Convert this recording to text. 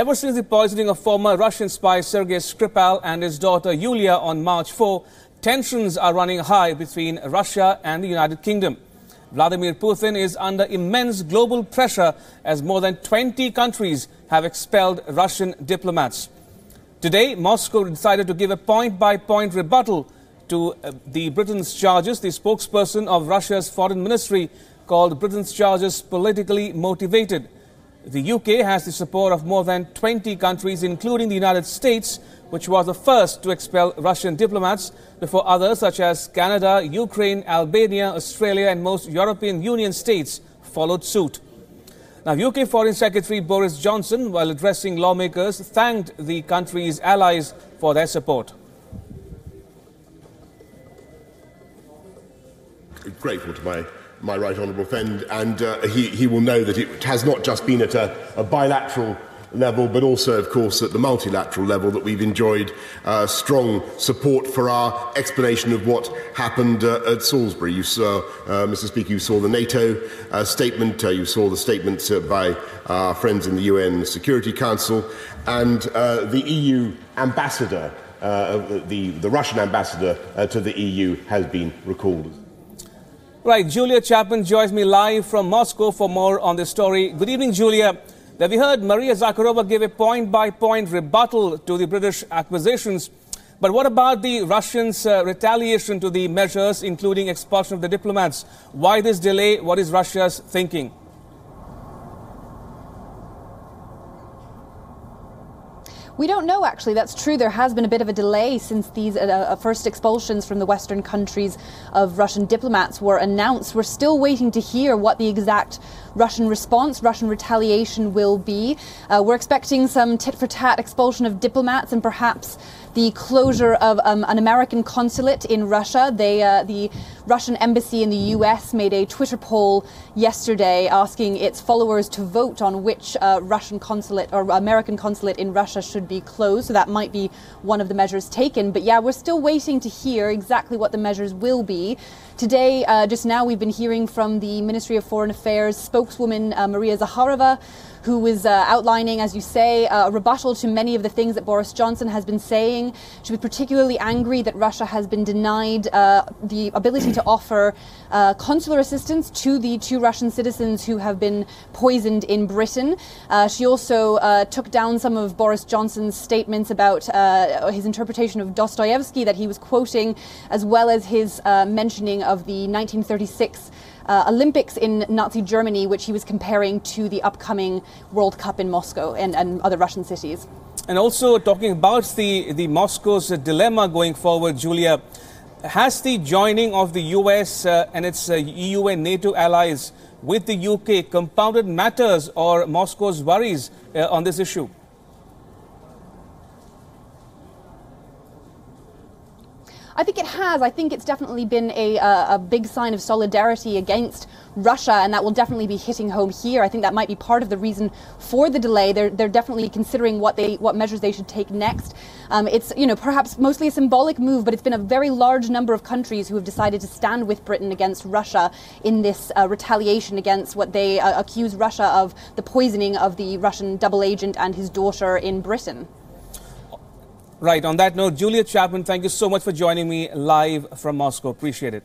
Ever since the poisoning of former Russian spy Sergei Skripal and his daughter Yulia on March 4, tensions are running high between Russia and the United Kingdom. Vladimir Putin is under immense global pressure as more than 20 countries have expelled Russian diplomats. Today, Moscow decided to give a point-by-point rebuttal to the Britain's charges. The spokesperson of Russia's foreign ministry called Britain's charges politically motivated. The UK has the support of more than 20 countries, including the United States, which was the first to expel Russian diplomats before others such as Canada, Ukraine, Albania, Australia and most European Union states followed suit. Now, UK Foreign Secretary Boris Johnson, while addressing lawmakers, thanked the country's allies for their support. Grateful to my right honourable friend, and he will know that it has not just been at a bilateral level, but also, of course, at the multilateral level that we've enjoyed strong support for our explanation of what happened at Salisbury. You saw, Mr. Speaker, you saw the NATO statement, you saw the statements by our friends in the UN Security Council, and the EU ambassador, the Russian ambassador to the EU has been recalled. Right, Julia Chapman joins me live from Moscow for more on this story. Good evening, Julia. Now, we heard Maria Zakharova give a point-by-point rebuttal to the British accusations. But what about the Russians' retaliation to the measures, including expulsion of the diplomats? Why this delay? What is Russia's thinking? We don't know, actually. That's true. There has been a bit of a delay since these first expulsions from the Western countries of Russian diplomats were announced. We're still waiting to hear what the exact Russian response, Russian retaliation will be. We're expecting some tit-for-tat expulsion of diplomats and perhaps the closure of an American consulate in Russia. The Russian embassy in the US made a Twitter poll yesterday asking its followers to vote on which Russian consulate or American consulate in Russia should be closed. So that might be one of the measures taken. But yeah, we're still waiting to hear exactly what the measures will be. Today, just now, we've been hearing from the Ministry of Foreign Affairs spokeswoman Maria Zakharova, who was outlining, as you say, a rebuttal to many of the things that Boris Johnson has been saying. She was particularly angry that Russia has been denied the ability to offer consular assistance to the 2 Russian citizens who have been poisoned in Britain. She also took down some of Boris Johnson's statements about his interpretation of Dostoevsky that he was quoting, as well as his mentioning of the 1936 Olympics in Nazi Germany, which he was comparing to the upcoming World Cup in Moscow and other Russian cities. And also talking about the Moscow's dilemma going forward, Julia, has the joining of the US and its EU and NATO allies with the UK compounded matters or Moscow's worries on this issue? I think it has. I think it's definitely been a big sign of solidarity against Russia, and that will definitely be hitting home here. I think that might be part of the reason for the delay. They're definitely considering what measures they should take next. It's, perhaps mostly a symbolic move, but it's been a very large number of countries who have decided to stand with Britain against Russia in this retaliation against what they accuse Russia of, the poisoning of the Russian double agent and his daughter in Britain. Right. On that note, Julia Chapman, thank you so much for joining me live from Moscow. Appreciate it.